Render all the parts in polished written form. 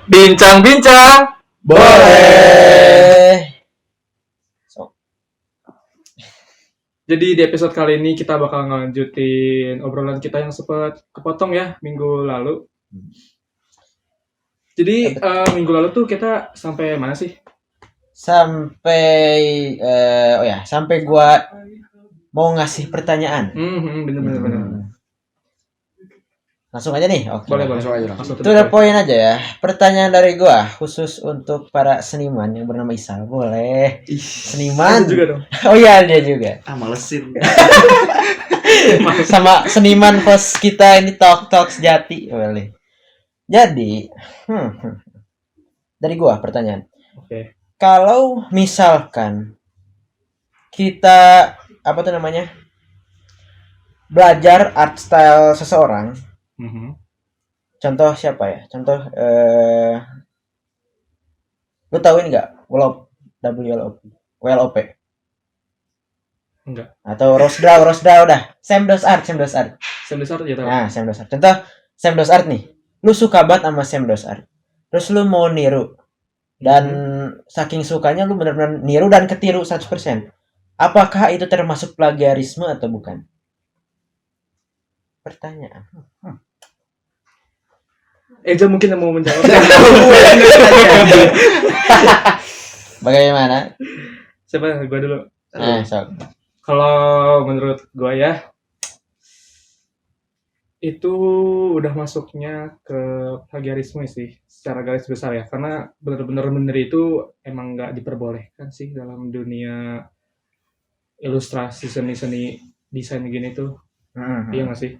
Bincang-bincang boleh. Jadi di episode kali ini kita bakal ngelanjutin obrolan kita yang sempat kepotong ya minggu lalu. Jadi minggu lalu tuh kita sampai mana sih? Sampai sampai gua mau ngasih pertanyaan. Bener. Langsung aja nih. Oke. Boleh. Langsung itu udah poin aja ya. Pertanyaan dari gua khusus untuk para seniman yang bernama Isal. Boleh. Seniman. Juga dong. Oh iya, dia juga. Malesin. Sama seniman host kita ini talk sejati. Boleh. Jadi, dari gua pertanyaan. Oke. Kalau misalkan kita belajar art style seseorang, contoh siapa ya? Contoh lu tahu ini nggak? WLOP? Enggak. Atau Rosda udah. Sam Dos Art ya tahu. Nah, Sam Dos Art. Contoh Sam Dos Art nih. Lu suka banget sama Sam Dos Art. Terus lu mau niru. Dan saking sukanya lu benar-benar niru dan ketiru 100%. Apakah itu termasuk plagiarisme atau bukan? Pertanyaan. Eja mungkin yang mau menjawab. Bagaimana? Siapa? Gua dulu. Kalau menurut gua ya, itu udah masuknya ke plagiarisme sih secara garis besar ya, karena benar-benar itu emang nggak diperbolehkan sih dalam dunia ilustrasi, seni desain gini tuh. Iya nggak sih?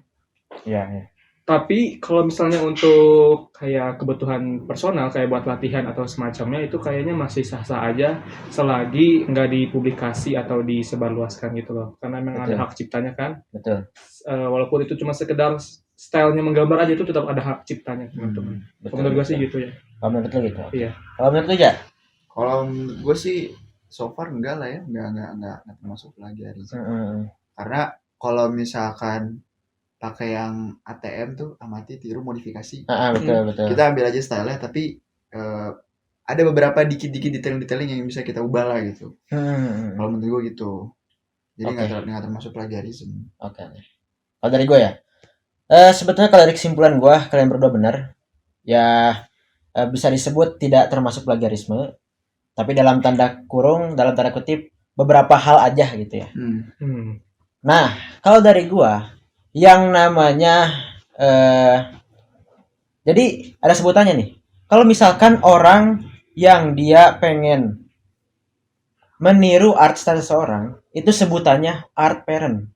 Iya. Tapi kalau misalnya untuk kayak kebutuhan personal kayak buat latihan atau semacamnya, itu kayaknya masih sah-sah aja selagi nggak dipublikasi atau disebarluaskan gitu loh, karena memang ada hak ciptanya kan. Betul. Walaupun itu cuma sekedar stylenya menggambar aja, itu tetap ada hak ciptanya teman-teman. Menurut gue sih gitu ya. Kalau menurut lo gitu? Iya. Kalau menurut lo ya? Kalau gue sih so far enggak lah ya, enggak termasuk plagiarisme. Karena kalau misalkan pakai yang ATM tuh amati, tiru, modifikasi. Betul. Kita ambil aja stylenya, tapi ada beberapa dikit-dikit detailing yang bisa kita ubah lah gitu. Kalau menurut gue gitu. Jadi nggak termasuk plagiarisme. Oke. Kalau dari gue ya, sebetulnya kalau dari kesimpulan gue, kalian berdua benar. Ya bisa disebut tidak termasuk plagiarisme, tapi dalam tanda kutip beberapa hal aja gitu ya. Nah, kalau dari gue, yang namanya jadi ada sebutannya nih. Kalau misalkan orang yang dia pengen meniru art style seseorang, itu sebutannya art parent.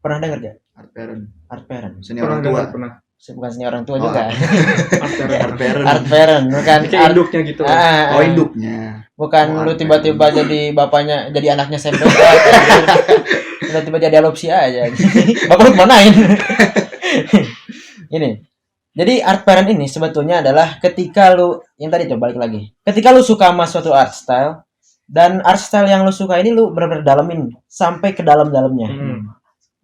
Pernah dengar gak? Art parent. Seni orang tua. Bukan seni orang tua juga. Art parent. Bukan kayak induknya gitu. Induknya. Bukan lu tiba-tiba jadi bapaknya, jadi anaknya Sam Dos. Tiba-tiba jadi adopsi aja. Bapak lu kemanain? Ini. Jadi art parent ini sebetulnya adalah ketika lu, yang tadi coba balik lagi. Ketika lu suka sama suatu art style, dan art style yang lu suka ini lu benar-benar dalemin sampai ke dalam-dalamnya.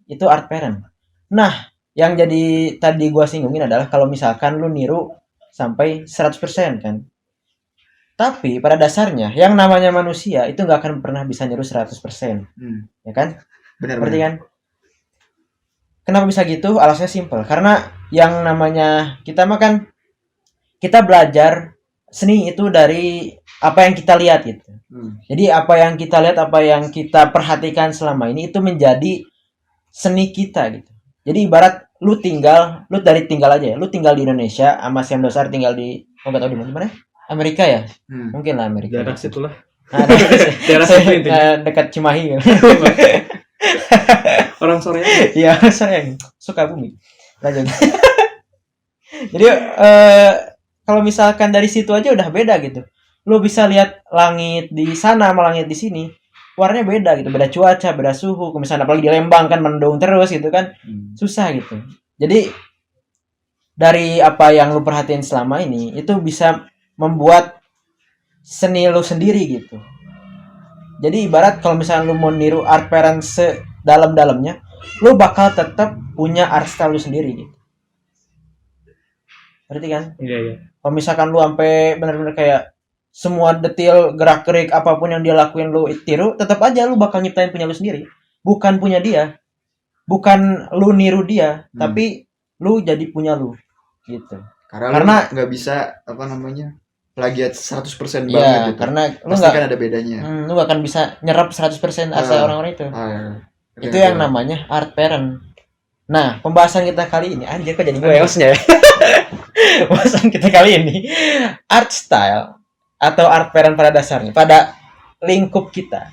Itu art parent. Nah, yang jadi tadi gua singgungin adalah kalau misalkan lu niru sampai 100% kan. Tapi pada dasarnya yang namanya manusia itu nggak akan pernah bisa niru 100%. Ya kan? Benar. Berarti kan? Kenapa bisa gitu? Alasannya simpel. Karena yang namanya kita belajar seni itu dari apa yang kita lihat gitu. Jadi apa yang kita lihat, apa yang kita perhatikan selama ini itu menjadi seni kita gitu. Jadi ibarat lu tinggal aja ya. Lu tinggal di Indonesia sama Sam Dos Art tinggal di enggak tahu di mana? Amerika ya? Mungkin lah Amerika. Daerah situlah. Daerah situ intinya. Dekat Cimahi. Orang sore. Iya, sore. Sukabumi. Lanjut. Jadi kalau misalkan dari situ aja udah beda gitu. Lu bisa lihat langit di sana sama langit di sini. Warnanya beda gitu, beda cuaca, beda suhu. Misalnya apalagi di Lembang kan mendung terus gitu kan. Susah gitu. Jadi dari apa yang lu perhatiin selama ini itu bisa membuat seni lu sendiri gitu. Jadi ibarat kalau misalnya lu mau niru art parent sedalam-dalamnya, lu bakal tetap punya art style lu sendiri gitu. Berarti kan? Iya. Kalau misalkan lu sampai benar-benar kayak semua detail gerak-gerik apapun yang dia lakuin lu tiru, tetap aja lu bakal nyiptain punya lu sendiri. Bukan punya dia. Bukan lu niru dia, tapi lu jadi punya lu. Gitu. Karena nggak bisa apa namanya? Plagiat 100% banget Iya, gitu. karena lu Pasti nggak kan ada bedanya. lu akan bisa nyerap 100% asa orang-orang itu. Itu yang namanya art parent. Nah, pembahasan kita kali ini anjir kok jadi gue hostnya ya. Pembahasan kita kali ini art style atau art parent pada dasarnya, pada lingkup kita.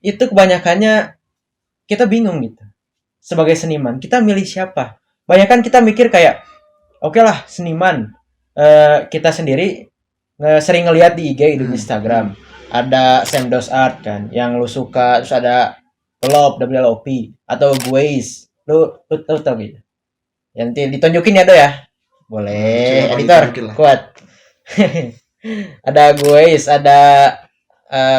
Itu kebanyakannya kita bingung gitu. Sebagai seniman, kita milih siapa? Banyak kan kita mikir kayak oke lah seniman. Kita sendiri sering ngelihat di IG di Instagram. Ada Semdos Art kan yang lu suka, terus ada Plop, WLOP atau Guaze. Lu tahu gitu. Yang ditunjukin ya do ya. Boleh, editor kuat. Ada Guaze, ada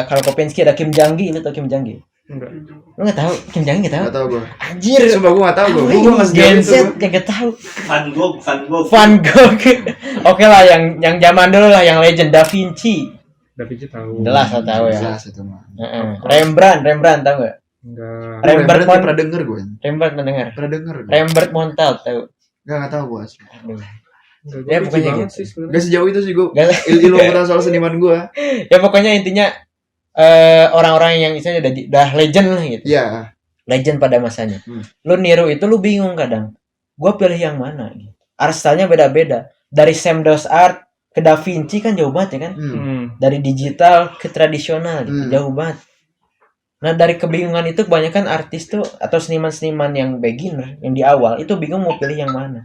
Karl Kopinski, ada Kim Janggi. Lu tau Kim Janggi? Enggak. Lu nggak tahu Kim Janggi? Nggak tahu? Nggak tahu gue. Anjir. Sumpah gue nggak tahu gue. Gue nggak Genset nggak tahu. Van Gogh. Oke lah, yang zaman dulu lah, yang legend Da Vinci. Da Vinci tahu. Jelas tahu ya. Jelas itu mah. Rembrandt tahu nggak? Enggak. Rembrandt pernah denger gue. Rembrandt dengar. Pernah denger. Rembrandt Montal tahu. Nggak tahu gue. Aduh. Ya pokoknya gitu. sih sebenarnya. Gak sejauh itu sih gue. Gak- Ilmu tentang soal seniman gue. Ya pokoknya intinya orang-orang yang istilahnya udah legend lah gitu. Iya. Legend pada masanya. Lu niru itu lu bingung kadang. Gua pilih yang mana gitu. Art style-nya beda-beda. Dari Semdos Art ke Da Vinci kan jauh banget ya kan? Dari digital ke tradisional gitu, jauh banget. Nah, dari kebingungan itu kebanyakan artis tuh atau seniman-seniman yang beginner, yang di awal itu bingung mau pilih yang mana.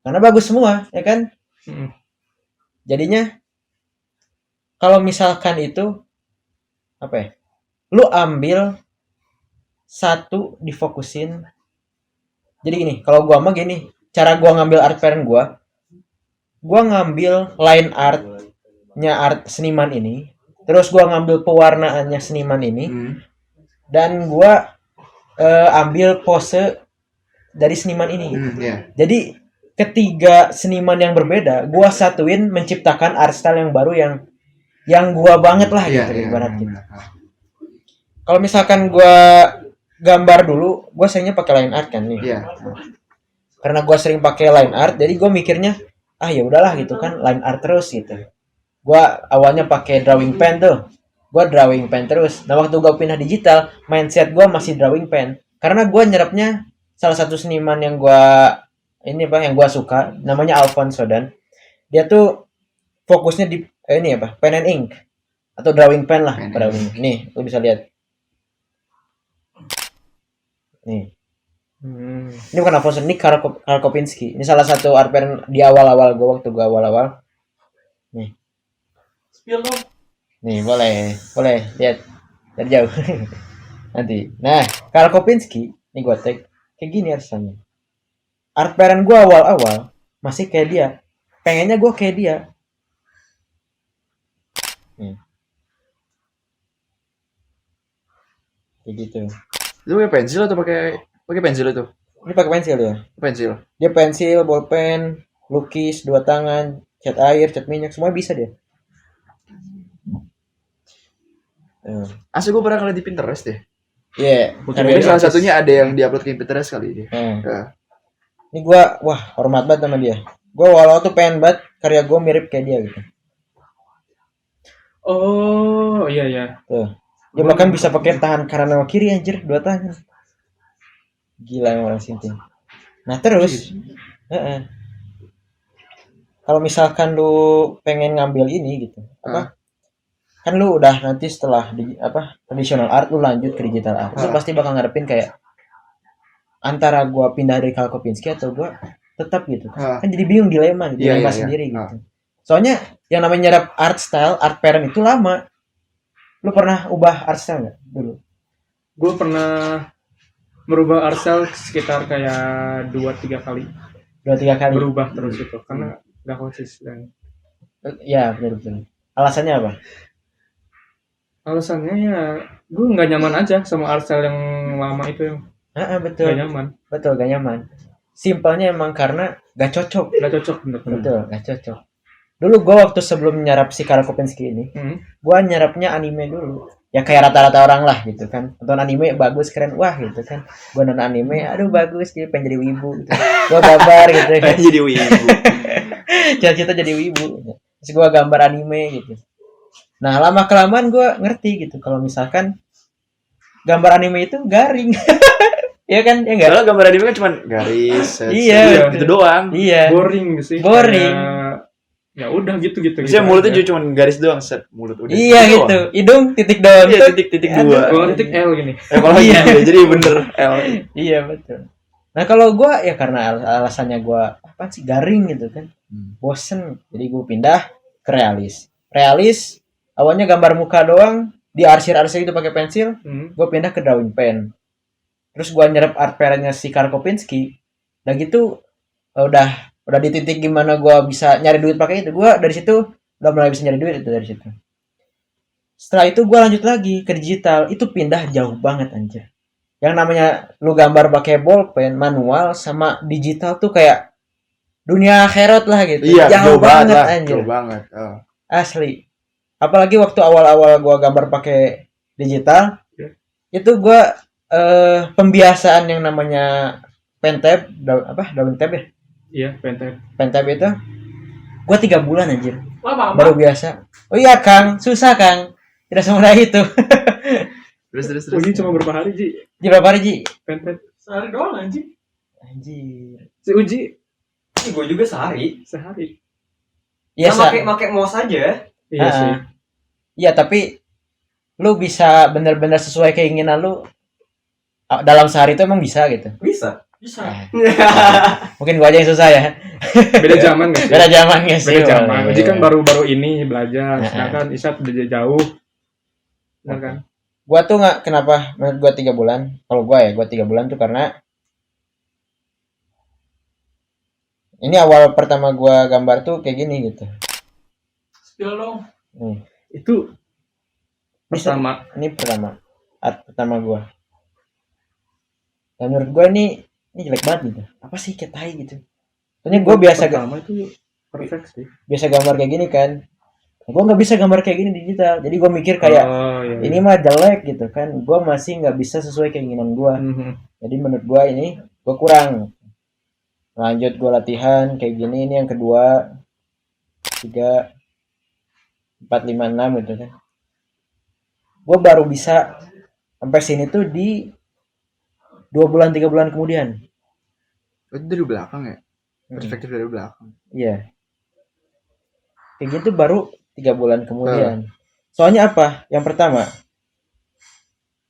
Karena bagus semua, ya kan? Jadinya kalau misalkan itu apa ya? Lu ambil satu difokusin. Jadi gini, kalau gua mah gini, cara gua ngambil art parent gua ngambil line artnya art seniman ini, terus gua ngambil pewarnaannya seniman ini, dan gua ambil pose dari seniman ini. Jadi ketiga seniman yang berbeda, gua satuin menciptakan art style yang baru yang gua banget lah gitu ibaratnya. Kalau misalkan gua gambar dulu, gue seringnya pakai line art kan nih. Karena gue sering pakai line art, jadi gue mikirnya, ya udahlah gitu kan, line art terus gitu. Gue awalnya pakai drawing pen tuh, gue drawing pen terus. Nah waktu gue pindah digital, mindset gue masih drawing pen. Karena gue nyerapnya salah satu seniman yang yang gue suka, namanya Alfonso Dan. Dia tuh fokusnya di pen and ink atau drawing pen lah, drawing. Nih, lu bisa lihat. Nih. Ini bukan Alfonso, ini Karl Kopinski. Ini salah satu art parent di awal-awal gue, waktu gue awal-awal. Nih. Spill dong. Nih, boleh lihat dari jauh. Nanti. Nah, Karl Kopinski, ini gue tag kayak gini rasanya. Art parent gue awal-awal masih kayak dia. Pengennya gue kayak dia. Nih. Kayak gitu. Itu pakai pensil atau pakai pensil itu? Ini pakai pensil ya. Pensil. Dia pensil, bolpen, lukis, dua tangan, cat air, cat minyak, semua bisa dia. Asli gue pernah ngeliat di Pinterest deh. Iya. Mungkin salah satunya ada yang diupload ke Pinterest kali dia. Ini gue, hormat banget sama dia. Gue walau tuh pengen banget karya gue mirip kayak dia gitu. Oh iya. Tuh. Dia bahkan bisa pakai tangan kanan sama kiri anjir, dua tangan. Gila yang orang sinting. Nah terus, kalau misalkan lu pengen ngambil ini gitu, kan lu udah nanti setelah traditional art lu lanjut ke digital art, lu pasti bakal ngarepin kayak antara gua pindah dari Karl Kopinski atau gua tetap gitu. Kan jadi bingung dilema sendiri gitu. Soalnya yang namanya nyerap art style, art parent itu lama. Lu pernah ubah art style nggak dulu? Gue pernah merubah art style sekitar kayak 2-3 kali. 2-3 kali. Berubah terus itu karena nggak konsisten. Ya betul. Alasannya apa? Alasannya ya gue nggak nyaman aja sama art style yang lama itu yang. Betul. Gak nyaman. Betul, gak nyaman. simpelnya emang karena gak cocok. Nggak cocok bener. Betul, gak cocok. Dulu gue waktu sebelum nyerap si Karl Kopinski ini, gue nyerapnya anime dulu. Ya kayak rata-rata orang lah gitu kan. Nonton anime bagus, keren, wah gitu kan. Gue nonton anime, aduh bagus, dia pengen jadi wibu gitu. Gue gambar gitu kan. Jadi wibu. Cita-cita jadi wibu. Terus gue gambar anime gitu. Nah lama kelamaan gue ngerti gitu. Kalau misalkan gambar anime itu garing. Iya kan? Ya enggak? Soalnya gambar anime kan cuma garis, Iya, gitu doang. Iya. Boring sih. Boring. Ya udah gitu. Biasanya mulutnya juga cuma garis doang, set mulut udah. Iya gitu. Hidung titik doang. Iya, titik dua. Kalau titik L gini. Kalau Iya. iya, jadi bener L. Iya betul. Nah kalau gue ya karena alasannya gue apa sih garing gitu kan, bosen. Jadi gue pindah ke realis. Realis awalnya gambar muka doang, diarsir-arsir itu pakai pensil. Gue pindah ke drawing pen. Terus gue nyerap art pairnya si Karl Kopinski. Dan gitu udah di titik gimana gue bisa nyari duit pakai itu. Gue dari situ udah mulai bisa nyari duit itu dari situ. Setelah itu gue lanjut lagi ke digital. Itu pindah jauh banget anjir. Yang namanya lu gambar pakai bolpen manual sama digital tuh kayak dunia akhirat lah gitu. Iya, jauh banget lah, anjir. jauh banget. Oh. Asli. Apalagi waktu awal-awal gue gambar pakai digital, itu gue pembiasaan yang namanya pentab, daun tab ya? Iya, pentab. Pentab itu gue 3 bulan anjir. Lama. Baru biasa. Oh iya Kang, susah Kang. Tidak semudah itu. Terus. Uji cuma berapa hari, Ji? Ji berapa hari Ji? Pentab. Sehari doang anjing. Anjir. Si Uji Gue juga sehari. sehari. Iya Nah, make mouse aja. Iya sih. Iya tapi lu bisa bener-bener sesuai keinginan lu dalam sehari itu emang bisa gitu. Bisa. Mungkin gua aja yang susah ya. Beda zaman nggak sih? Beda zaman nggak sih? Beda zaman. Boleh. Uji kan baru-baru ini belajar, sedangkan Isat udah jauh. Benar kan? Gua tuh nggak kenapa menurut gua 3 bulan. Kalau gua 3 bulan tuh karena ini awal pertama gua gambar tuh kayak gini gitu. Spill dong. Itu pertama. Ini pertama. Art pertama gua. Dan menurut gua ini jelek banget gitu. Apa sih kayak tai gitu. Soalnya gua pertama itu perfect sih. biasa gambar kayak gini kan. Gua nggak bisa gambar kayak gini digital. Jadi gua mikir kayak iya. ini mah jelek gitu kan. Gua masih nggak bisa sesuai keinginan gua. Jadi menurut gua ini gua kurang. Lanjut gue latihan kayak gini, ini yang kedua 3 4 5 6 gitu kan. Gue baru bisa sampai sini tuh di 2 bulan 3 bulan kemudian. Itu dari belakang ya? Perspektif dari belakang. Iya. Kayak gitu baru 3 bulan kemudian. Soalnya apa? Yang pertama,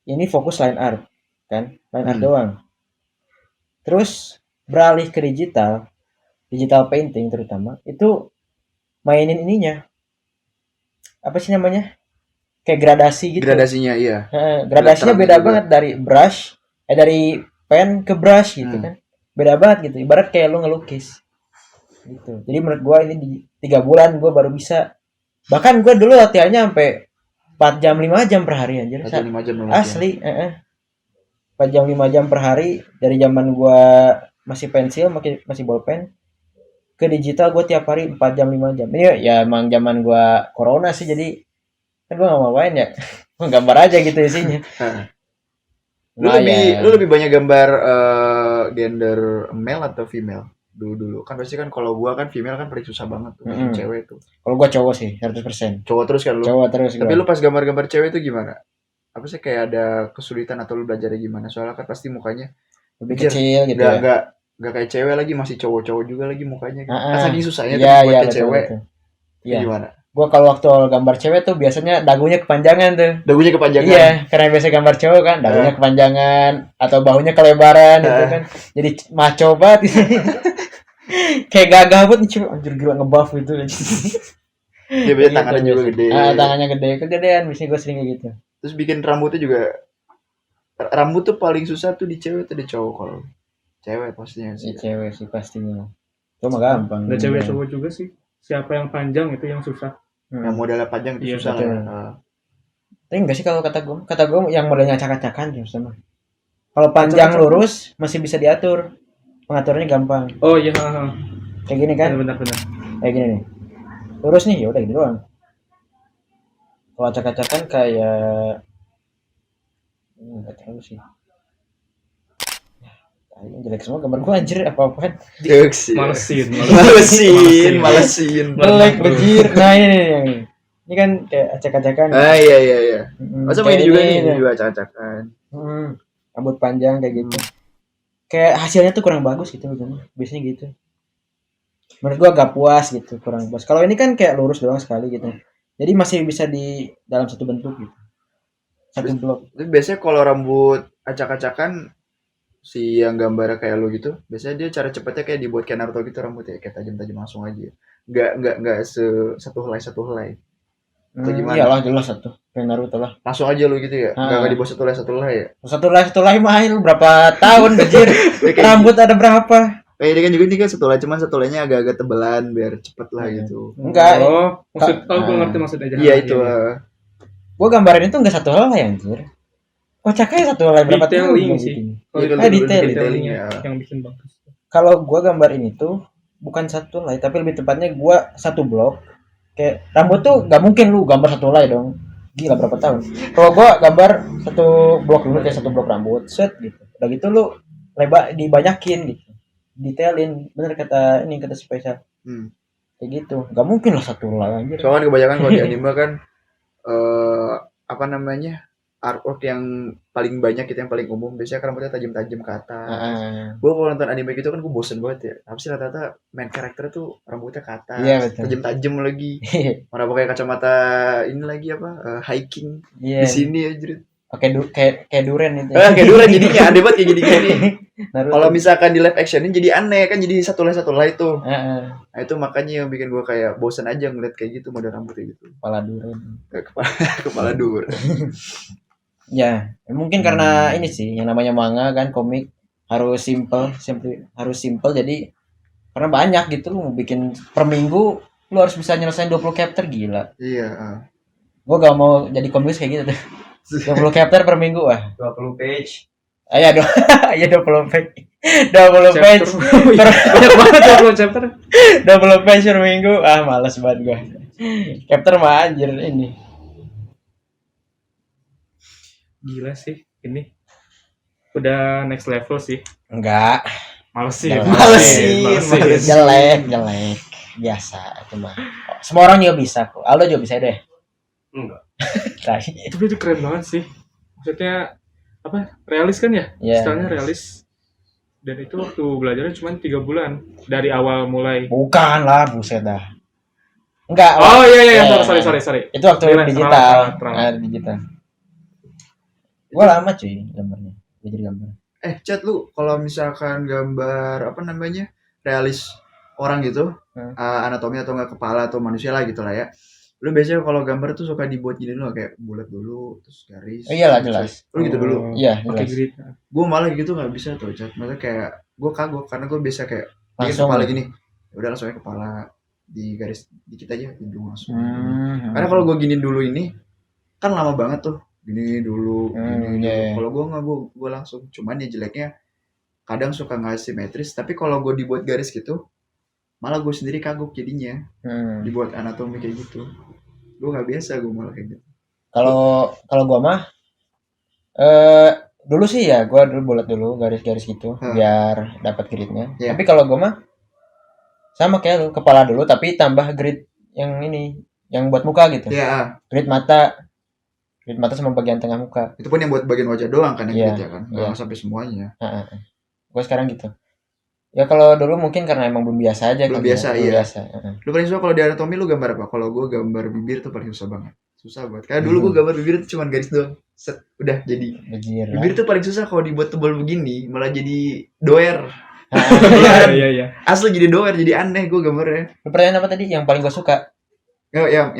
ini fokus line art kan, line art doang. Terus beralih ke digital painting terutama itu mainin ininya apa sih namanya kayak gradasi gitu. Gradasinya iya. Gradasinya beda banget dari brush dari pen ke brush gitu kan, beda banget gitu, ibarat kayak lu ngelukis gitu. Jadi menurut gua ini di 3 bulan gua baru bisa. Bahkan gua dulu latihannya sampai 4 jam 5 jam per hari anjir. 4 jam 5 jam asli 4 jam 5 jam per hari dari zaman gua masih pensil, masih bolpen ke digital. Gue tiap hari 4 jam 5 jam. Ini ya emang zaman gue corona sih, jadi kan gue gak mau main ya. Gue gambar aja gitu isinya. Lu lebih banyak gambar gender male atau female dulu kan pasti kan. Kalau gue kan female kan paling susah banget tuh, cewek tuh. Kalau gue cowok sih 100%. Cowok terus kan lu? Cowok terus. Tapi lu pas gambar-gambar cewek itu gimana? Apa sih kayak ada kesulitan atau lu belajarnya gimana? Soalnya kan pasti mukanya lebih kecil gitu ya. Gak kayak cewek lagi, masih cowok-cowok juga lagi mukanya. Kan saking susahnya tuh buat kayak cewek. Iya. Gimana? Gua kalau waktu gambar cewek tuh biasanya dagunya kepanjangan tuh. Dagunya kepanjangan. Iya, karena biasa gambar cowok kan dagunya kepanjangan atau bahunya kelebaran gitu kan. Jadi maco banget. Kayak gagah banget nih, anjir gila ngebuff gitu. Dia biasa tangannya juga gede. Tangannya gede, kegedean biasanya gue sering kayak gitu. Terus bikin rambutnya juga. Rambut tuh paling susah tuh di cewek atau di cowok? Kalau cewek pastinya sih. Cewek sih pastinya. Cuma gampang. Ada cewek cowok juga sih. Siapa yang panjang itu yang susah. Yang modelnya panjang itu susah lah. Tapi enggak sih kalau kata gue yang modelnya acak-acakan ya sama. Kalau panjang lurus masih bisa diatur. Pengaturannya gampang. Oh iya, heeh. Kayak gini kan? Benar. Kayak gini nih. Lurus nih, ya udah gitu doang. Kalau acak-acakan kayak enggak terlalu sih. Ini jelek semua gambar gua anjir apa-apaan. Jokes. Malesin. Jelek bejir. Nah ini nih yang ini. Ini kan kayak acak-acakan. Iya. Masa main Kayak juga ini, nih, juga acak-acakan. Rambut panjang kayak gitu. Kayak hasilnya tuh kurang bagus gitu biasanya gitu. Menurut gua agak puas gitu, kurang puas. Kalau ini kan kayak lurus doang sekali gitu. Jadi masih bisa di dalam satu bentuk gitu. Satu blok. Tapi biasanya kalau rambut acak-acakan si yang gambarnya kayak lo gitu, biasanya dia cara cepatnya kayak dibuat kayak Naruto gitu rambutnya, kayak tajam-tajam langsung aja. Nggak satu helai. Atau gimana? Iyalah jelas satu. Kayak Naruto lah. Langsung aja lo gitu ya? Nggak dibuat satu helai ya? Satu lagi main berapa tahun bejir. Rambut ada berapa? Kayak ini kan juga satu helai, cuman satu helainya agak-agak tebelan biar cepet lah gitu. Enggak. Gue ngerti maksudnya aja. Iya itu. Gua gambarin itu enggak satu helai anjir. Kocaknya satu helai berapa tahun Detailing sih. Detailingnya yang bikin bagus. Kalau gua gambar ini tuh bukan satu helai, tapi lebih tepatnya gua satu blok. Kayak rambut tuh nggak mungkin lu gambar satu helai dong. Gila berapa tahun. Kalau gua gambar satu blok dulu kayak satu blok rambut, set gitu. Udah gitu lu lebar dibanyakin gitu. Detailin, bener kata spesial. Kayak gitu. Nggak mungkin lah satu helai anjir. Soalnya kebanyakan kalau di anime kan apa namanya? Artwork yang paling banyak itu yang paling umum biasanya kan rambutnya tajam-tajam ke atas. Gue kalau nonton anime gitu kan gue bosen banget ya. Tapi sih rata-rata main karakter tuh rambutnya ke atas, tajam-tajam lagi. Mana pakai kacamata ini lagi apa? Hiking di sini aja. Kayak duren itu. Kayak duren jadinya aneh banget kayak gini-gini. Kalau misalkan di live action ini jadi aneh kan jadi satu helai itu. Nah itu makanya yang bikin gue kayak bosen aja ngeliat kayak gitu model rambutnya gitu. Kepala duren. Kepala duren. Ya, mungkin karena ini sih yang namanya manga kan komik harus simple jadi karena banyak gitu lu mau bikin per minggu lu harus bisa nyelesain 20 chapter gila. Iya, Gua gak mau jadi komiks kayak gitu tuh. 20 chapter per minggu 20 page. Iya 20 page. 20 page. Banyak banget 20 chapter. 20 page per minggu. Malas banget gua. Chapter mah anjir ini. Gila sih ini. Udah next level sih. Enggak. Males sih. Jelek. Biasa itu mah. Semua orang juga bisa kok. Aldo juga bisa deh. Enggak. Tapi itu keren banget sih. Maksudnya apa? Realis kan ya? Stylenya realis. Dan itu waktu belajarnya cuma 3 bulan dari awal mulai. Bukan lah, buset dah. Enggak. Oh iya. Sorry. Itu waktu digital. Digital. Gua lama cuy gambarnya. Gua jadi gambar. Chat lu kalau misalkan gambar apa namanya? Realis orang gitu, anatomi atau enggak kepala atau manusia lah gitu lah ya. Lu biasanya kalau gambar tuh suka dibuat gini dulu kayak bulat dulu terus garis. Iyalah jelas. Lu gitu dulu. Iya, pakai grid. Gua malah gitu enggak bisa tuh, Chat. Maksudnya kayak gua kagok karena gua biasa kayak langsung kepala gini. Ya udah langsung kepala di garis dikit aja hidung langsung. Karena kalau gua gini dulu ini kan lama banget tuh. Gini dulu. Kalau gue nggak gue langsung, cuman ya jeleknya kadang suka nggak simetris, tapi kalau gue dibuat garis gitu malah gue sendiri kagok jadinya. Dibuat anatomi kayak gitu gue nggak biasa, gue malah kayak gitu. Kalau gue mah dulu sih ya gue dulu bulat dulu garis-garis gitu biar dapat gridnya. Tapi kalau gue mah sama kayak lu, kepala dulu tapi tambah grid yang ini yang buat muka gitu. Grid mata sama bagian tengah muka. Itu pun yang buat bagian wajah doang kan yang gitu ya kan. Nggak sampai semuanya. Gue sekarang gitu. Ya kalau dulu mungkin karena emang belum biasa aja. Belum biasa. Lu paling susah kalau di anatomi lu gambar apa? Kalau gue gambar bibir tuh paling susah banget. Susah banget. Karena dulu gue gambar bibir tuh cuma garis doang. Set, udah jadi. Bibir tuh paling susah kalau dibuat tebal begini malah jadi doer. Iya. Asli jadi doer, jadi aneh gue gambarnya. Pertanyaan apa tadi? Yang paling gue suka? Yang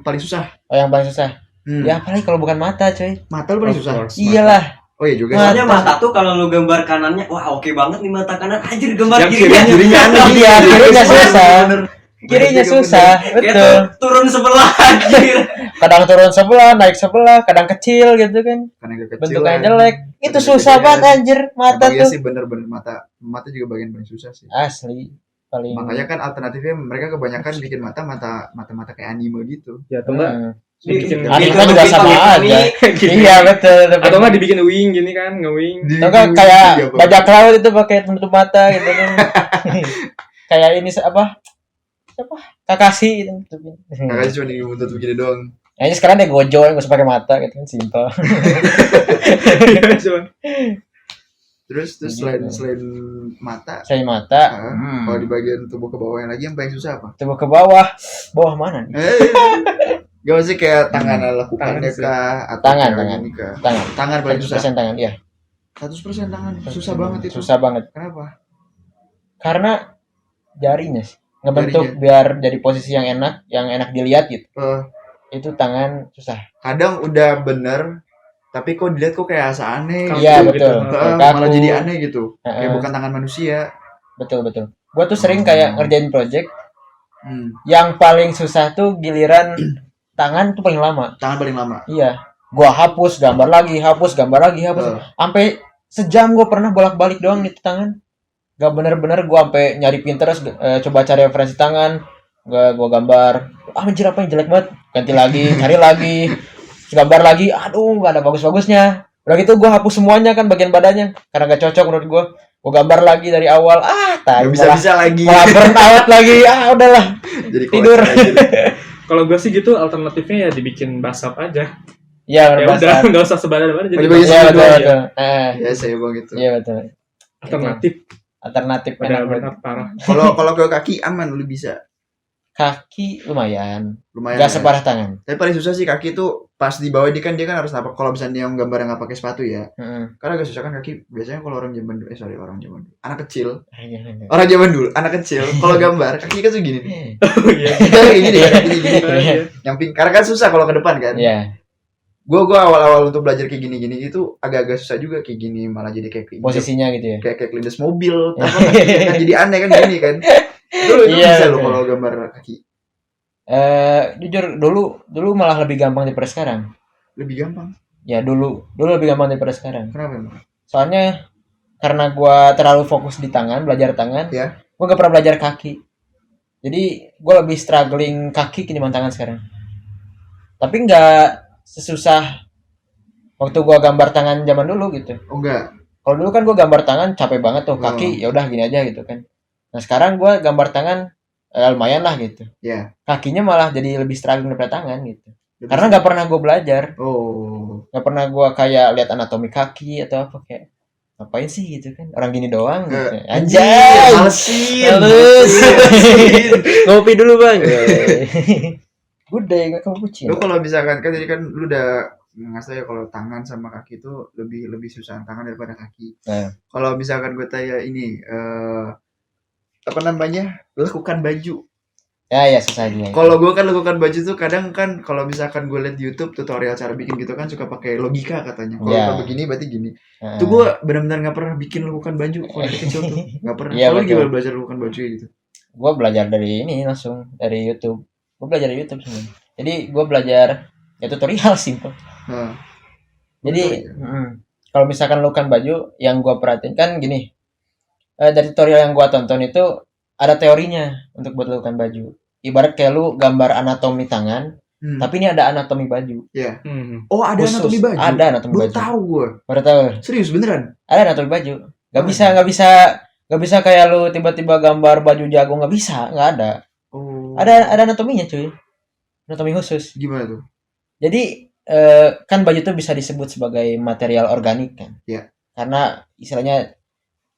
paling susah. Oh, yang paling susah. Ya apalagi kalau bukan mata coy. Mata lu paling susah. Iyalah. Oh iya juga. Soalnya mata tuh kalau lu gambar kanannya, wah oke banget nih mata kanan, anjir gambar kirinya aneh. Iya, kirinya susah. Kirinya Juga susah, Dia betul. tuh turun sebelah anjir. Kadang turun sebelah, naik sebelah, kadang kecil gitu kan. karena kekecilan. Bentuknya jelek. Itu Kadang susah kegedean. banget anjir mata Emang iya tuh. sih bener-bener mata juga bagian paling susah sih. Asli paling. Makanya kan alternatifnya mereka kebanyakan bikin mata kayak anime gitu. Ya atau enggak Hmm. dibikin Anime juga sama aja. Iya betul. atau enggak dibikin wing gini kan, nge-wing. Atau kan kayak bajak laut itu pakai penutup mata gitu kan. Kayak ini apa? Siapa? Kakashi itu tutupin. Kakaknya cuma dibuntut begini doang. Nah, ini sekarang dia gojo nggak usah pakai mata gitu kan, simple. Coba. Terus Gitu. selain mata, Saya mata. kalau di bagian tubuh ke bawahnya lagi yang paling susah apa? Coba ke bawah. Bawah mana nih? Gak usah kayak tangan lakukannya Tangan sih. kah atau Tangan, kayak tangan. gini kah? Tangan. Tangan paling susah. 100% tangan, iya. 100% tangan susah banget itu. Susah banget. Kenapa? Karena jarinya sih ngebentuk Jarinya. biar jadi posisi yang enak dilihat gitu. Eh, Itu tangan susah. kadang udah bener, tapi kok dilihat kok kayak asa aneh. Kaku Iya gitu. betul. Malah Kaku. jadi aneh gitu. Heeh. Kayak bukan tangan manusia. Betul. Gua tuh sering kayak ngerjain project Hmm. yang paling susah tuh giliran tangan tuh paling lama. Tangan paling lama. Iya. Gua hapus gambar lagi. Eh, Sampai sejam gua pernah bolak-balik doang nih tangan. Gak bener-bener gua sampai nyari Pinterest, coba cari referensi tangan. Gua gambar. Anjir apa yang jelek banget. Ganti lagi, cari lagi. Gambar lagi. Aduh, gak ada bagus-bagusnya. Udah gitu gua hapus semuanya kan bagian badannya karena gak cocok menurut gua. Gua gambar lagi dari awal. Gak bisa lagi. malah burn out lagi. Udahlah. Jadi tidur. kolektor aja. Kalau gue sih gitu alternatifnya ya dibikin basap aja. Iya, Ya bener udah basah. enggak usah sebadan-badan jadi Bagi-bagi basap Iya, aja. betul. Ya saya bang gitu. Iya, betul. Alternatif Alternatif pada enak benar banget. parah. Kalau ke kaki aman lu bisa. Kaki lumayan. Lumayan. Gak Ya. separah tangan. Tapi paling susah sih kaki tuh pas di bawah dia kan harus napak. Kalau misalnya dia gambar yang nggak pakai sepatu ya, Heeh. karena agak susah kan kaki. Biasanya kalau orang zaman dulu, orang zaman dulu, anak kecil, Iya. orang zaman dulu, anak kecil, kalau gambar kaki kan segini nih, Oh iya. ini deh, gini, Iya. nyamping. Karena kan susah kalau ke depan kan. Iya. Gue awal-awal untuk belajar kayak gini-gini itu agak-agak susah juga kayak gini, malah jadi kayak Posisinya gitu ya. kayak kelindes mobil, apa kan jadi aneh kan gini kan. Itu Iya, bisa lo betul. kalau gambar kaki Jujur dulu malah lebih gampang daripada sekarang. lebih gampang. Ya dulu lebih gampang daripada sekarang. Kenapa emang? Soalnya karena gua terlalu fokus di tangan, belajar tangan. Ya. Gua gak pernah belajar kaki. Jadi gua lebih struggling kaki ketimbang tangan sekarang. Tapi nggak sesusah waktu gua gambar tangan zaman dulu gitu. Oh enggak. Kalau dulu kan gua gambar tangan capek banget tuh, kaki ya udah gini aja gitu kan. Nah sekarang gua gambar tangan lumayan lah gitu. Ya. Kakinya malah jadi lebih struggling daripada tangan gitu. Karena nggak pernah gue belajar, Oh. nggak pernah gue kayak lihat anatomi kaki atau apa kayak ngapain sih gitu kan, orang gini doang gitu. Anjay, Malesin. halus. Malesin. Ngopi dulu bang. Udah nggak kamu kucing. Lu kalau misalkan kan tadi kan lu udah ngasih ya kalau tangan sama kaki itu lebih susah tangan daripada kaki. Nah. Kalau misalkan gue tanya ini apa namanya? Lekukan baju. Ya susah aja. Kalau gue kan lekukan baju tuh kadang kan kalau misalkan gue liat di YouTube tutorial cara bikin gitu kan suka pakai logika katanya. Kalau Ya. kalau begini berarti gini. Tuh gue benar-benar nggak pernah bikin lekukan baju kalau dari kecil tuh nggak pernah. Iya, Kalau lu betul. gimana belajar lekukan baju gitu? Gue belajar dari ini langsung dari YouTube. Gue belajar dari YouTube semua. Jadi gue belajar ya tutorial simple. Nah, Jadi kalau misalkan lukan baju yang gue perhatiin kan gini, dari tutorial yang gue tonton itu ada teorinya untuk buat lukan baju. Ibarat kayak lu gambar anatomi tangan, tapi ini ada anatomi baju. Iya. Hmm. Oh ada Khusus. anatomi baju. Ada anatomi Baru baju. tahu gue. Baru tahu. Serius beneran? Ada anatomi baju. Gak Oh, bisa kayak lu tiba-tiba gambar baju jago, nggak bisa, nggak ada. Oh. Ada anatominya cuy. Anatomi khusus. Gimana tuh? Jadi kan baju itu bisa disebut sebagai material organik kan? Iya. Karena istilahnya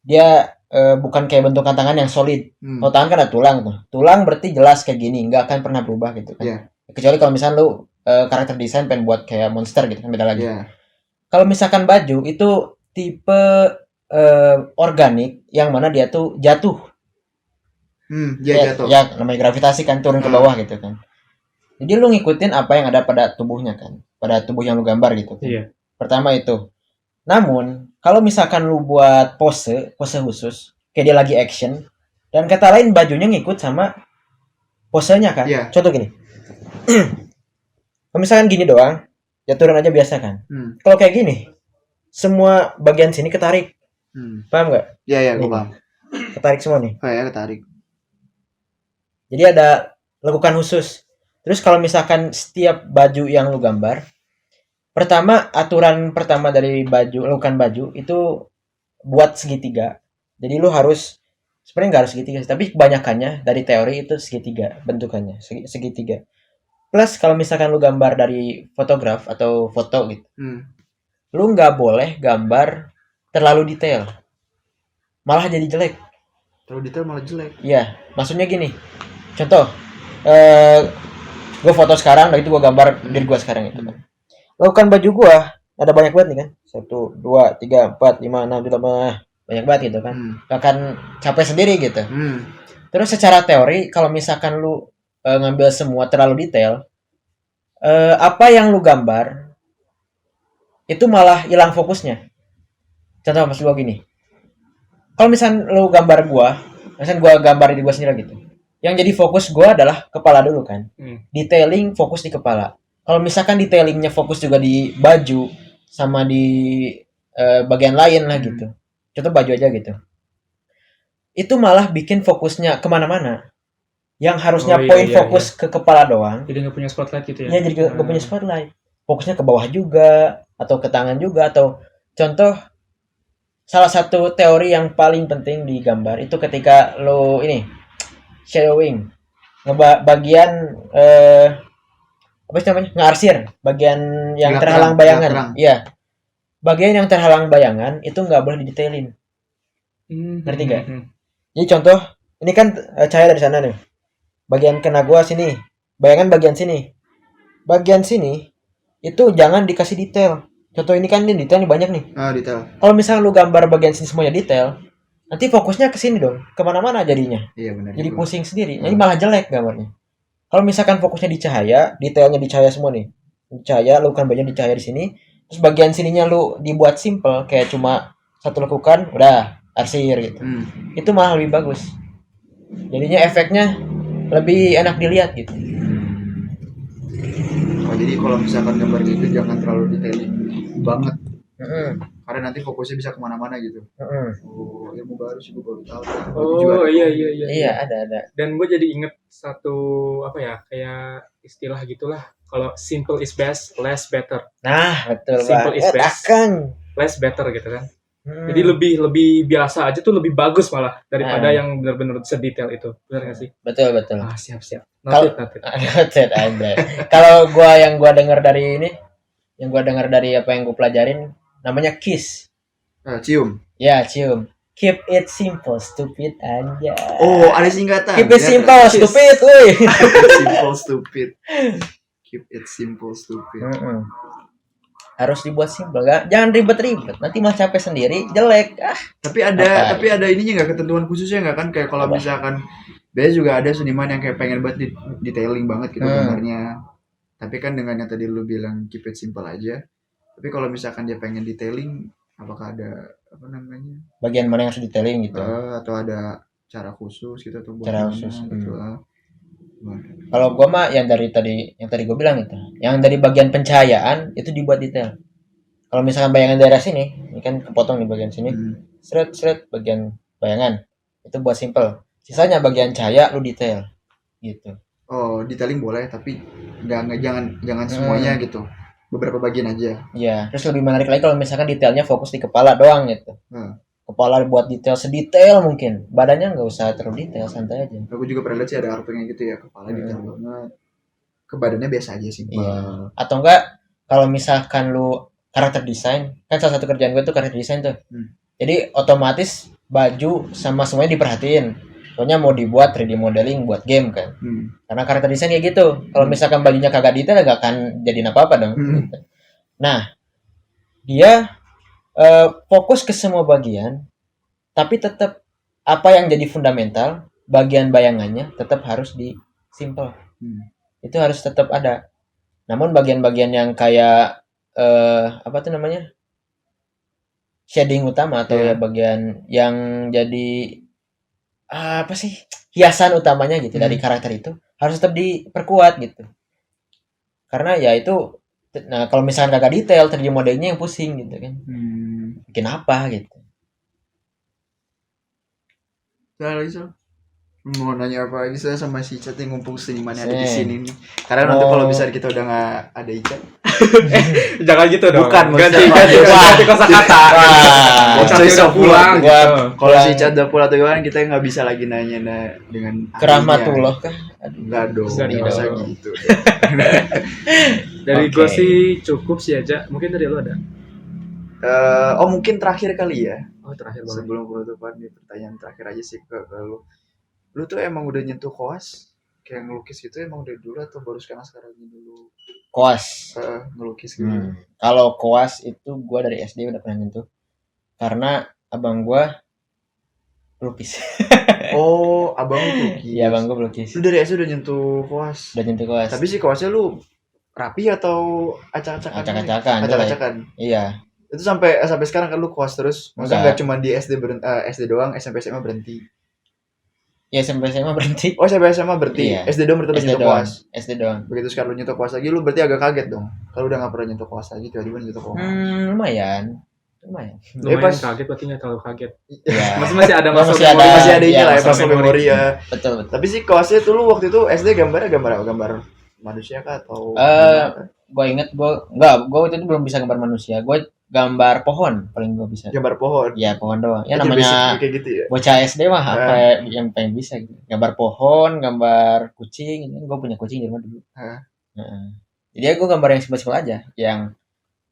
dia bukan kayak bentukan tangan yang solid. Kalau tangan kan ada tulang tuh. Tulang berarti jelas kayak gini, nggak akan pernah berubah gitu kan. Iya. Kecuali kalau misalnya lu karakter desain pengen buat kayak monster gitu kan, beda lagi. Iya. Kalau misalkan baju itu tipe organik yang mana dia tuh jatuh. Dia jatuh. Ya namanya gravitasi kan, turun ke bawah gitu kan. Jadi lu ngikutin apa yang ada pada tubuhnya kan, pada tubuh yang lu gambar gitu kan. Iya. Pertama itu. Namun kalau misalkan lu buat pose khusus kayak dia lagi action, dan kata lain bajunya ngikut sama posenya kan. Iya. Contoh gini. Kalau misalkan gini doang, ya turun aja biasa kan. Kalau kayak gini, semua bagian sini ketarik. Paham nggak? Iya, gue Nih, paham. Ketarik semua nih. Kayak ketarik. Jadi ada lekukan khusus. Terus kalau misalkan setiap baju yang lu gambar, pertama aturan pertama dari lekukan baju itu buat segitiga. Jadi lu harus sebenarnya nggak harus segitiga, tapi kebanyakannya dari teori itu segitiga bentukannya, segitiga. Plus kalau misalkan lu gambar dari fotograf atau foto gitu, lu nggak boleh gambar terlalu detail, malah jadi jelek. Terlalu detail malah jelek. Iya, maksudnya gini. Contoh, gue foto sekarang, dari itu gue gambar diri gue sekarang itu kan. Lakukan baju gue, ada banyak banget nih kan. 1, 2, 3, 4, 5, 6, 7, 8, banyak banget gitu kan. Akan capek sendiri gitu. Terus secara teori, kalau misalkan lu ngambil semua terlalu detail, apa yang lu gambar itu malah hilang fokusnya. Contoh maksud gue gini. Kalau misalkan lu gambar gue, misalkan gue gambar diri gue sendiri gitu. Yang jadi fokus gue adalah kepala dulu kan. Detailing fokus di kepala. Kalau misalkan detailingnya fokus juga di baju sama di bagian lain lah gitu. Contoh baju aja gitu. Itu malah bikin fokusnya kemana-mana. Yang harusnya fokus ke kepala doang. Jadi nggak punya spotlight gitu ya? Iya, jadi nggak punya spotlight. Fokusnya ke bawah juga, atau ke tangan juga, atau contoh salah satu teori yang paling penting di gambar itu ketika lo ini shadowing, bagian apa sih namanya, ngarsir, bagian yang Gelap terhalang terang, bayangan. gelap terang. Iya, bagian yang terhalang bayangan itu nggak boleh didetailin. Ngerti nggak? Jadi contoh, ini kan cahaya dari sana nih, bagian kena gua sini, bayangan bagian sini, bagian sini itu jangan dikasih detail. Contoh ini kan ini detail nih banyak nih. Detail. Kalau misalnya lu gambar bagian sini semuanya detail, nanti fokusnya ke sini dong, kemana-mana jadinya. Iya benar. Jadi pusing sendiri, jadi malah jelek gambarnya. Kalau misalkan fokusnya di cahaya, detailnya di cahaya semua nih, di cahaya, lu kan banyak di cahaya di sini, terus bagian sininya lu dibuat simple, kayak cuma satu lekukan, udah arsir gitu. Itu malah lebih bagus. Jadinya efeknya lebih enak dilihat gitu. Oh, jadi kalau misalkan gambar gitu jangan terlalu detailing banget. Karena nanti fokusnya bisa kemana-mana gitu. Oh, ilmu baru sih, gue baru tahu. Oh iya. Iya, ada. Dan gue jadi inget satu apa ya, kayak istilah gitulah. Kalau simple is best, less better. Nah, betul Simple is best, akan less better gitu kan. Jadi lebih biasa aja tuh lebih bagus malah daripada yang benar-benar sedetail itu. Benar nggak sih? Betul. Siap. Noted. Noted aja. Kalau yang gua dengar dari ini, yang gua dengar dari apa yang gua pelajarin, namanya kiss. Cium. Ya, cium. Keep it simple, stupid aja. Oh, ada singkatan. Keep it simple, stupid, woi. Simple, stupid. Keep it simple, stupid. Harus dibuat simple, gak? Jangan ribet-ribet. Nanti malah capek sendiri, jelek. Tapi ada ininya nggak, ketentuan khususnya nggak kan? Kayak kalau misalkan biasanya juga ada seniman yang kayak pengen buat detailing banget gitu gambarnya. Tapi kan dengan yang tadi lu bilang keep it simple aja. Tapi kalau misalkan dia pengen detailing, apakah ada apa namanya? Bagian mana yang harus detailing gitu? Atau ada cara khusus gitu atau cara khusus gitu. Kalau gua mah yang tadi gua bilang itu, yang dari bagian pencahayaan itu dibuat detail. Kalau misalkan bayangan daerah sini, ini kan kepotong di bagian sini, seret bagian bayangan itu buat simple. Sisanya bagian cahaya lu detail, gitu. Oh, detailing boleh, tapi jangan semuanya gitu. Beberapa bagian aja. Iya. Terus lebih menarik lagi kalau misalkan detailnya fokus di kepala doang gitu. Kepala buat detail sedetail mungkin, badannya nggak usah terlalu detail, santai aja. Aku juga pernah lihat sih ada artwork gitu ya, kepala detail banget, ke badannya biasa aja sih. Iya. Atau enggak kalau misalkan lu karakter desain, kan salah satu kerjaan gue tuh karakter desain tuh. Jadi otomatis baju sama semuanya diperhatiin. Soalnya mau dibuat 3D modeling buat game kan. Karena karakter desain kayak gitu. Kalau misalkan bajunya kagak detail gak akan jadi apa-apa dong. Nah, dia fokus ke semua bagian, tapi tetap apa yang jadi fundamental, bagian bayangannya tetap harus di simple. Itu harus tetap ada. Namun bagian-bagian yang kayak apa tuh namanya, shading utama atau ya bagian yang jadi apa sih hiasan utamanya gitu dari karakter itu harus tetap diperkuat gitu. Karena ya itu, nah kalau misalkan kagak detail 3D modelingnya yang pusing gitu kan. Bikin apa gitu. Nah, lagi so. Mau nanya apa lagi, saya sama si Icat yang ngumpul seniman yang ada di Sen. sini nih. Karena nanti Oh. kalau bisa kita udah nggak ada Icat. Jangan gitu dong. Bukan, ganti maksudnya- ganti kosakata. Wah. Icat Choice udah of pulang word. gitu. Kalau si Icat udah pulang tuh gimana, kita nggak bisa lagi nanya dengan Ke Rahmatullah kah? Enggak dong, Enggak nggak usah dong. gitu. Dari Oke. gue sih cukup sih aja. Mungkin dari lo ada. Oh mungkin terakhir kali ya. Oh terakhir boleh. Sebelum penutupan nih, pertanyaan terakhir aja sih ke lu. Lu tuh emang udah nyentuh koas? Kayak ngelukis gitu emang udah dulu atau baru sekarang dulu Koas. ngelukis gitu? Kalau koas itu gua dari SD udah pernah nyentuh. Karena abang gua pelukis. Oh, abang lu pelukis. Iya, abang gua pelukis. Lu dari SD udah nyentuh koas. Udah nyentuh koas. Tapi si koasnya lu rapi atau acak-acakan? Acak-acakan, itu lah. Acak-acakan. Iya. Itu sampai sekarang kan lu koas terus. Maksudnya Enggak. nggak cuma di SD doang, SMP SMA berhenti. Ya SMP SMA berhenti. Oh, SMP SMA berhenti. Iya. SD doang berarti SD nyentuh doang. koas. SD doang. Begitu sekarang lu nyentuh koas lagi, lu berarti agak kaget dong. Kalau udah nggak pernah nyentuh koas lagi, tiba-tiba nyentuh koas. Lumayan. Lumayan pas- kaget, berarti nggak terlalu kaget. Iya. Masih ada Masih muscle ada- memory. Masih ada ini iya, lah ya, muscle muscle memory ya. Betul, betul. Tapi sih koasnya tuh lu waktu itu SD gambar manusia kah atau Gue inget gue waktu itu belum bisa gambar manusia. Gue gambar pohon paling gue bisa. gambar pohon? Ya pohon doang. Ya Itu namanya basic kayak gitu ya. bocah SD mah apa yang pengen bisa gitu. Gambar pohon, gambar kucing. Ini gue punya kucing di rumah dulu. Heeh. Jadi gue gambar yang simpel-simpel aja, yang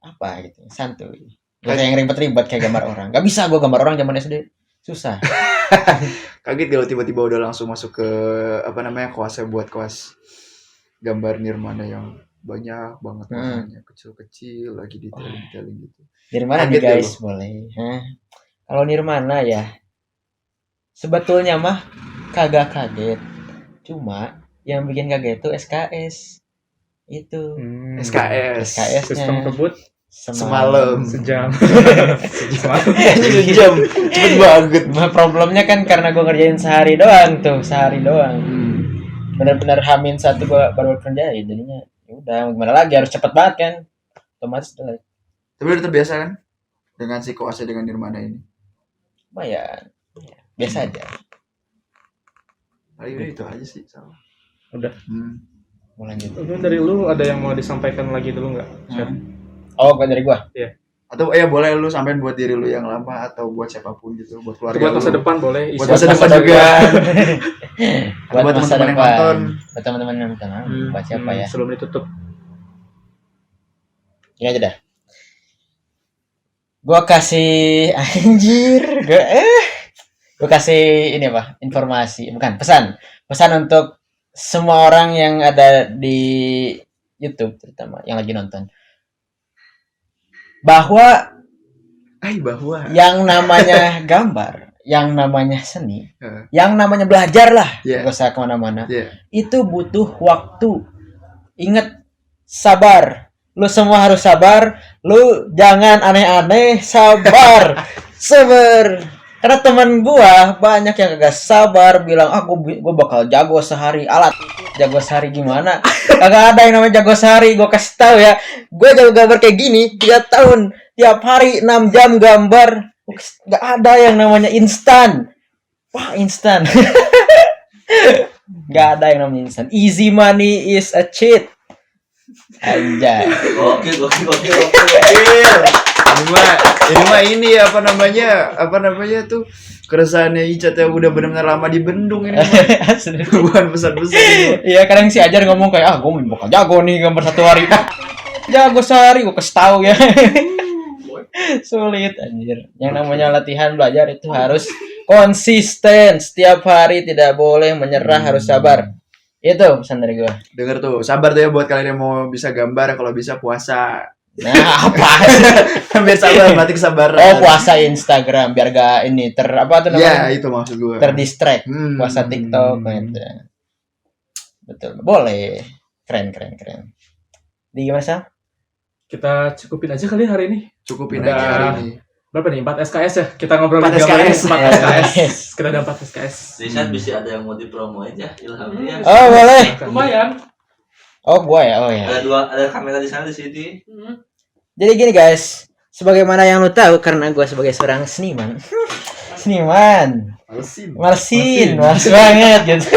apa gitu, santuy. Gak usah yang ribet-ribet kayak gambar orang. Gak bisa gue gambar orang zaman SD, susah. Kaget kalau tiba-tiba udah langsung masuk ke koasnya buat koas gambar Nirmana yang banyak banget warnanya, kecil-kecil lagi detailing gitu. Nirmana nih guys, boleh. Kalau Nirmana ya, sebetulnya mah kagak kaget. Cuma yang bikin kaget itu SKS. Itu SKS-nya. Sistem kebut Semalam. sejam. Sejam, cepet banget. Problemnya kan karena gue ngerjain sehari doang. Benar-benar hamin satu gue baru kerjain, jadinya ya udah gimana lagi, harus cepet banget kan, otomatis udah. Tapi udah terbiasa kan dengan si koasnya dengan Nirmana ini? Lumayan, biasa aja. Paling itu aja sih sama. Udah. Mau lanjut. Mungkin dari lu ada yang mau disampaikan lagi dulu nggak? Oh, bukan dari gua. Iya. Atau boleh lu sampein buat diri lu yang lama atau buat siapapun gitu, buat keluarga Buat masa lu. depan boleh. Buat masa depan juga. Buat Buat masa teman-teman yang depan. nonton. Buat teman-teman yang nonton. Buat siapa ya? Sebelum ditutup. Ini aja dah. Gua kasih Gua kasih ini apa? Informasi, bukan pesan. Pesan untuk semua orang yang ada di YouTube, terutama yang lagi nonton. Bahwa yang namanya gambar, yang namanya seni, yang namanya belajar lah, gak usah kemana-mana, itu butuh waktu. Ingat, sabar. Lu semua harus sabar. Lu jangan aneh-aneh, sabar. Sabar. Karena teman gua banyak yang kagak sabar, bilang gua bakal jago sehari. Alat jago sehari gimana? Kagak ada yang namanya jago sehari. Gua kasih tahu ya, gua jago gambar kayak gini 3 tahun, tiap hari 6 jam gambar. Gak ada yang namanya instan. Wah, instan. Gak ada yang namanya instan. Easy money is a cheat. Anjay. Oke. Ini apa namanya tuh keresahannya Icat yang udah benar-benar lama di bendung ini. Bukan pesan-pesan. Iya, kadang si Ajar ngomong kayak gue bakal jago nih gambar 1 hari. Jago sehari gue kasih tahu ya. Sulit anjir. Yang namanya latihan belajar itu harus konsisten setiap hari, tidak boleh menyerah, harus sabar. Itu pesan dari gue. Dengar tuh, sabar tuh ya buat kalian yang mau bisa gambar, kalau bisa puasa. Nah, apa sih? Biar sabar, berarti kesabaran. Oh, puasa Instagram biar gak ini apa tuh namanya? Ya, itu maksud gue. Terdistract. Puasa TikTok gitu. Betul. Boleh. Keren. Di gimana, Sal? Kita cukupin aja kali hari ini. Cukupin Udah aja hari ini. berapa nih? 4 SKS ya? Kita ngobrol 4 di gambar ini, SKS. 4 SKS. Kita ada 4 SKS. Riset bisa ada yang mau dipromoin ya, Ilhamnya. Oh, boleh. Lumayan. Oh, gua ya. Oh ya. Ada kamera di sana di sini. Jadi gini guys, sebagaimana yang lu tahu karena gua sebagai seorang seniman. Seniman. Malesin, males banget gitu.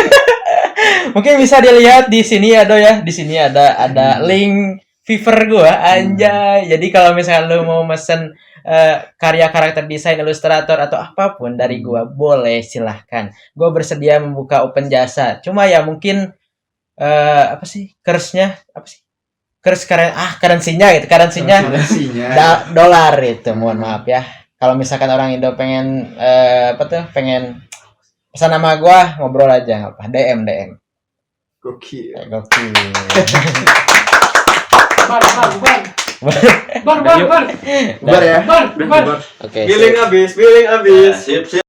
Mungkin bisa dilihat di sini ya. Di sini ada link Fiverr gua, anjay. Jadi kalau misalnya lu mau mesen karya karakter desain, ilustrator atau apapun dari gua, boleh silahkan. Gua bersedia membuka open jasa. Cuma ya mungkin apa sih? Curse-nya apa sih? Currency-nya gitu. Currency-nya dolar itu. Mohon maaf ya. Kalau misalkan orang Indo pengen pengen pesan nama gua, ngobrol aja apa? DM. Gokil. Gokil. Bar. Bubar ya. Bar. Oke. Billing habis. Sip.